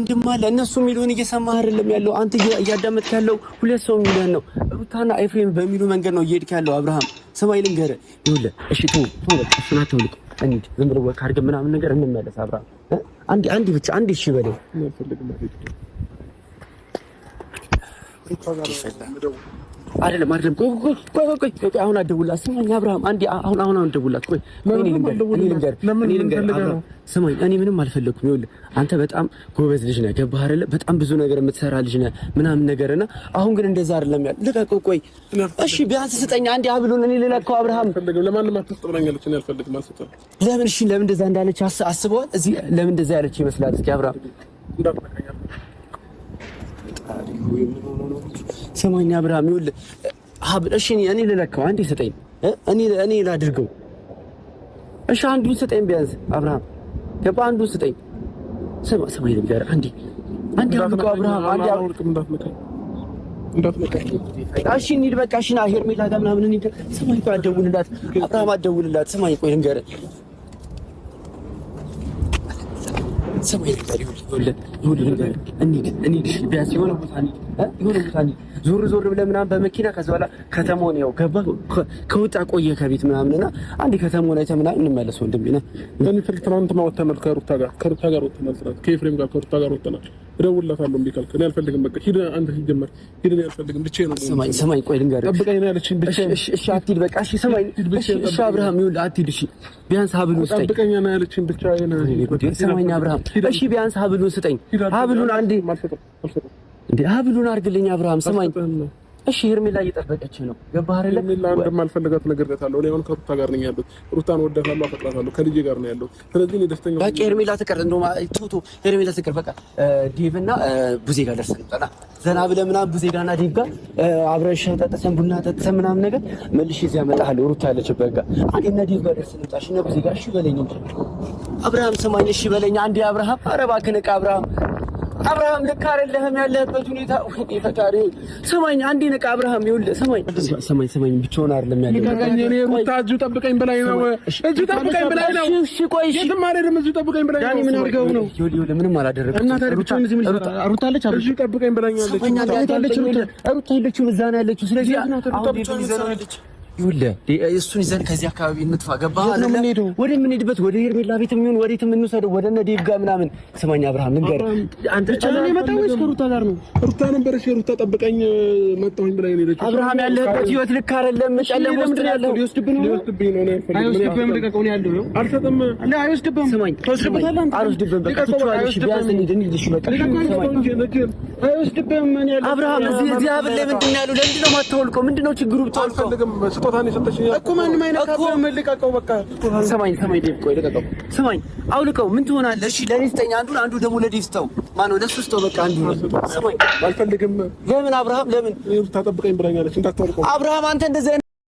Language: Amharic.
ወንድም አለ እነሱ የሚሉን እየሰማህ አይደለም ያለው አንተ እያዳመጥክ ያለው ሁለት ሰው የሚሉን ነው። ሩታና ኤፍሬም በሚሉ መንገድ ነው እየሄድክ ያለው። አብርሃም ሰማይ ልንገርህ ይኸውልህ፣ እሺ ተው በቃ እሱን አትውልቅ። እንሂድ ዝም ብሎ ወክ አድርገን ምናምን ነገር እንመለስ። አብርሃም አንዴ ብቻ አንዴ እሺ በለኝ። አይደለም ቆይ አሁን አትደውልላት። ስማኝ አብርሃም አንዴ አሁን አትደውልላት። ቆይ እኔ ልንገር ስማኝ፣ እኔ ምንም አልፈለኩም። ይኸውልህ አንተ በጣም ጎበዝ ልጅ ነህ፣ ገባህ አይደለ? በጣም ብዙ ነገር የምትሰራ ልጅ ነህ ምናምን ነገርና አሁን ግን እንደዛ አይደለም ያለው። ልቀቀው። ቆይ እሺ ቢያንስ ስጠኝ አንዴ ሀብሉን እኔ ልለካው። አብርሃም ለማንም አትስጠኛለች። እኔ አልፈልግም አልሰጠም። ለምን እሺ ለምን እንደዛ እንዳለች አስበዋል? እዚህ ለምን እንደዛ ያለች ይመስላል? እስኪ አብርሃም ሰማኝ አብርሃም ይኸውልህ ሀብል እሺ እኔ ልለካው አንዴ ስጠኝ። እኔ ላድርገው። እሺ አንዱን ስጠኝ ቢያንስ አብርሃም ገባ አንዱን ስጠኝ። ሰማኝ ልንገርህ አንዴ አውልቀው አብርሃም አንዴ እሺ እንሂድ በቃ እሺ ና ሄርሜላ ጋር ምናምን እንሂድ። ሰማኝ ቆይ አትደውልላት አብርሃም አትደውልላት። ሰማኝ ቆይ ልንገርህ ሰማይ ልንገርህ እንሂድ ቢያንስ የሆነ ቦታ እንሂድ ዞር ብለህ ምናምን በመኪና ከዛ በኋላ ከተማውን ያው ገባህ ከወጣ ቆየ ከቤት ምናምንና አንዴ ከተማውን አይተህ ምናምን እንመለስ። ወንድሜ ነህ እንደኔ ትናንትና ወጥተናል ከሩታ ጋር ወጥተናል ከኤፍሬም ጋር ከሩታ ጋር ወጥተናል። እደውልላታለሁ እምቢ ካልክ እኔ አልፈልግም። በቃ ሂድ አንተ ሲጀመር ሂድ። እኔ አልፈልግም ብቻዬን ነው። ሰማኝ ቆይ ልንገርህ ጠብቀኝ ነው ያለችኝ ብቻዬን። እሺ አትሂድ በቃ እሺ ሰማኝ እሺ አብርሃም ይኸውልህ አትሂድ እሺ ቢያንስ ሀብሉን ስጠኝ። ጠብቀኝ ነው ያለችኝ ብቻዬን። ሰማኝ አብርሃም እሺ ቢያንስ ሀብሉን ስጠኝ። ሀብሉን አንዴ እንዴ ሀብሉን አድርግልኝ አብርሃም ሰማኝ እሺ ሄርሜላ እየጠበቀች ነው ገባህ አይደለ? ሄርሜላ እንደማልፈልጋት ነግሬያታለሁ። እኔ አሁን ከሩታ ጋር ነኝ ያለሁት። ሩታን ወዳታለሁ፣ አፈቅራታለሁ። ከልጄ ጋር ነው ያለሁት። ስለዚህ እኔ ደስተኛ በቃ ሄርሜላ ትቀር እንደውም ቶቶ ሄርሜላ ትቀር በቃ ዴቭና ቡዜ ጋር ደርሰን እንጠና ዘና ብለህ ምናምን ቡዜ ጋርና ዴቭ ጋር አብረን ሻይ ጠጥተን ቡና ጠጥተን ምናምን ነገር መልሼ እዚያ እመጣለሁ። ሩታ ያለችበት ጋር አንዴና ዴቭ ጋር ደርሰን እንጣ እሺ እና ቡዜ ጋር እሺ በለኝ እንጂ አብርሃም ሰማኝ እሺ በለኝ አንዴ አብርሃም ኧረ እባክህ ንቃ አብርሃም ልክ አይደለህም ያለህበት ሁኔታ ወዴ ፈጣሪ ሰማኝ አንዴ ነቃ አብርሃም ይኸውልህ ሰማኝ ብቻውን አይደለም ያለው እኔ ሩታ እዚሁ ጠብቀኝ በላይ ነው እዚሁ ጠብቀኝ በላይ ነው እሺ ቆይ የትም አይደለም እዚሁ ጠብቀኝ በላይ ነው ዳኒ ምን አድርገው ነው ይኸውልህ ምንም አላደረግም እና ሩታ አለች አብርሽ እዚሁ ጠብቀኝ በላኛለች ሩታ የለችም እዛ ነው ያለችው ስለዚህ ይኸውልህ እሱን ይዘን ከዚህ አካባቢ እንጥፋ ገባህ አይደለም ወደ ምንሄድበት ወደ ሄርሜላ ቤት የሚሆን ወዴት የምንወስደው ወደ እነ ዴቭ ጋር ምናምን ስማኝ አብርሃም ልንገርህ አንተ ቻለን የመጣው ወይስ ከሩታ ጋር ነው ሩታ ነበረች ሩታ ጠብቀኝ መጣሁኝ ብላ ነው ሄደች አብርሃም ያለህበት ህይወት ልክ አይደለም ጨለማ ውስጥ ነው ያለው ሊወስድብኝ ነው አይወስድብህም ልቀቀው ነው ያለው አልሰጥም አለ አይወስድብህም ስማኝ ተወስድብታለህ አልወስድብህም በቃ ትችላለሽ ቢያንስ እንሂድ እሺ በቃ አይወስድብህም እኔ አብርሃም እዚህ ሀብል ላይ ምንድን ነው ያለው ለምንድን ነው የማታወልቀው ምንድን ነው ችግሩ ብታወልቀው ስጦታን የሰጠሽኝ እኮ ማንም አይነካብህም። መልቀቀው በቃ ሰማኝ ዴቭ ቆይ ልቀቀው። ሰማኝ አውልቀው ምን ትሆናለህ? እሺ ለኔ ስጠኝ አንዱን አንዱ ደግሞ ለዴቭ ስጠው። ማነው ለሱ ስጠው በቃ አንዱ ሰማኝ አልፈልግም። ለምን አብርሃም ለምን ሩታ ጠብቀኝ ብላኛለች እንዳታወልቀው አብርሃም አንተ እንደዚህ